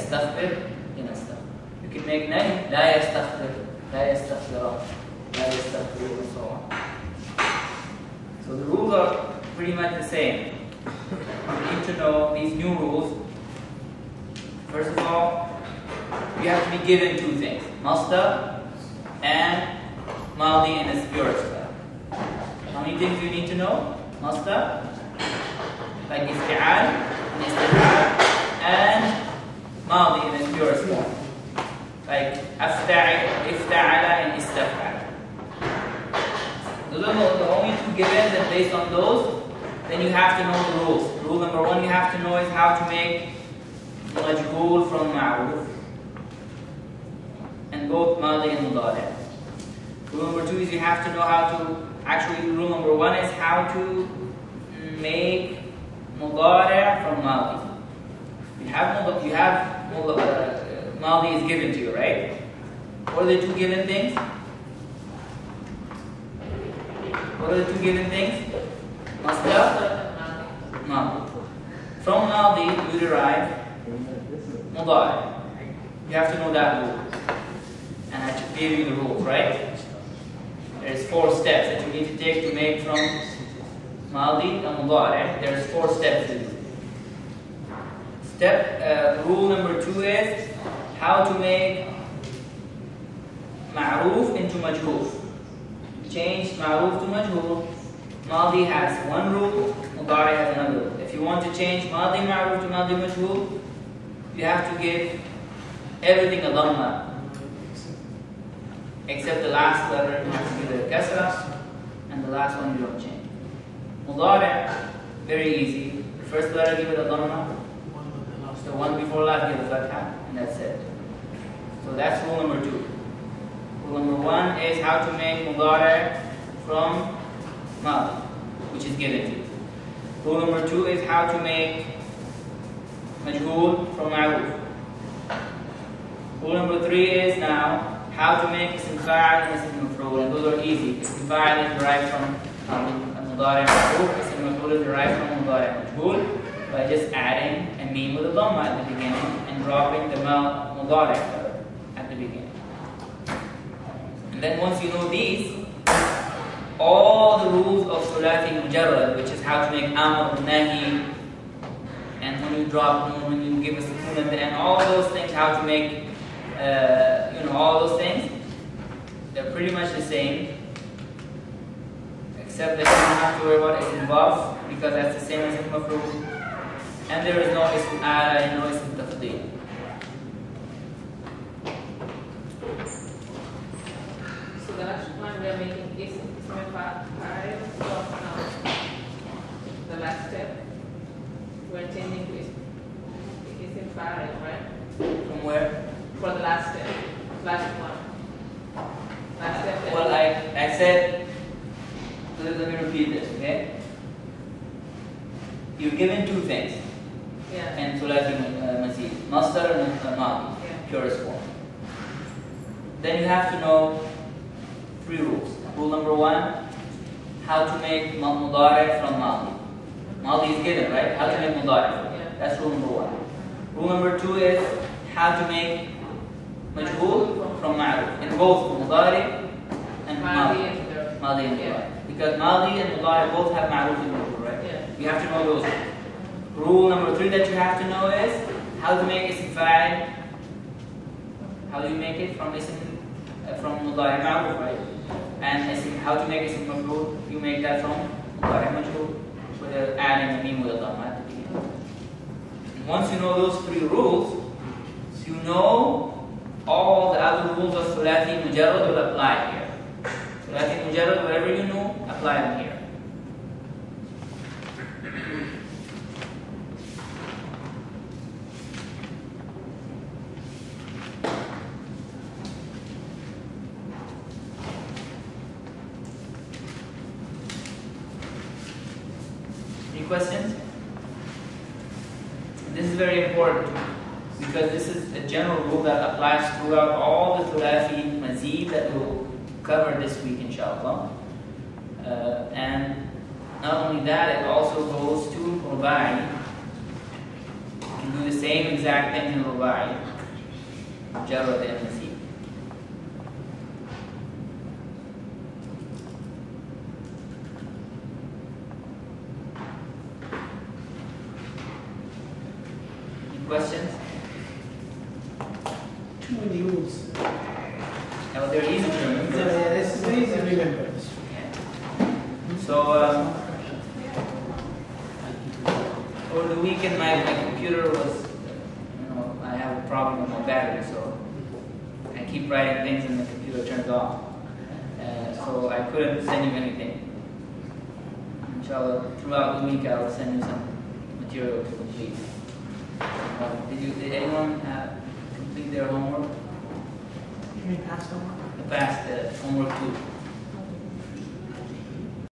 يستغفر لنستغفر. You can make نهي لا يستغفر لا يستغفر لا يستغفر and so on. So the rules are pretty much the same. You need to know these new rules. First of all, you have to be given two things, masdar and madi in its purest form. How many things do you need to know? Masdar, like ifti'al and istif'al, and madi in its purest form, like ifta'ala and istaf'al. Those are the only two givens, and based on those, then you have to know the rules. Rule number one you have to know is how to make majhul from ma'ruf, and both madi and mudari. Rule number two is you have to know how to, actually rule number one is how to make mudari from madi. You have madi is given to you, right? What are the two given things? What are the two given things? Masdar, madi. From madi you derive mudari. You have to know that rule. And I just gave you the rules, right? There's 4 steps that you need to take to make from madi and mudari. There's 4 steps to do. Rule number 2 is how to make ma'ruf into majhul. Change ma'ruf to majhul. Madi has one rule, mudari has another rule. If you want to change madi ma'ruf to madi majhul, you have to give everything a dhamma, except the last letter you have to give it a kasra, and the last one you don't change. Mudari, very easy. The first letter give it a dhamma, the one before last give it a fatha, and that's it. So that's rule number 2. Rule number 1 is how to make mudari from madi, which is given to you. Rule number 2 is how to make majhul from ma'ruf. Rule number 3 is now how to make ism fa'al and ism maf'ul, and those are easy. Ism fa'al is derived from mudari ma'ruf, ism maf'ul is derived from mudari majhul by just adding a mim with a dhamma at the beginning and dropping the mudari at the beginning. And then once you know these, all the rules of thulathi mujarrad, which is how to make amr, nahi, and when you drop nun, when you give a sukun at the end, all those things, how to make, all those things, they're pretty much the same, except that you don't have to worry about ism waf, because that's the same as ism maf'ul, and there is no ism ala and no ism tafdeel. So the next one we are making ism fa'il from the last step. We're changing to ism fa'il, right? From where? For the last step, last one. Last step. Well, I said, let me repeat this, okay? You're given 2 things. Yeah. And thulathi mazid, masdar and madi, purest form. Then you have to know 3 rules. Rule number 1, how to make mudari from madi. Madi is given, right? How to make mudari. That's rule number 1. Rule number 2 is how to make majhul from ma'ruf in both mudari and madi. Madi and mudari. Because madi and mudari both have ma'ruf in majhul, right? You have to know those. Rule number 3 that you have to know is how to make ism fa'il. How do you make it from mudari ma'ruf, right? And how to make ism maf'ul, you make that from mudari majhul with adding a mim with a dhamma at the beginning. And once you know those 3 rules, you know all the other rules of thulathi mujarrad will apply here. Thulathi mujarrad, whatever you know, apply them here. Any questions? This is very important because this is a general rule that applies throughout all the thulathi mazid that we'll cover this week, inshallah. And not only that, it also goes to rubai. can do the same exact thing in Rubai, Jarrah the MSC. Questions? Too many rules. Well, they're easy to remember. Yeah, this is easy to remember. So, over the weekend, my computer was, I have a problem with my battery, so I keep writing things and the computer turns off. So I couldn't send you anything. Inshallah, throughout the week, I will send you some material to complete. Did anyone complete their homework? You mean past homework? The past homework 2.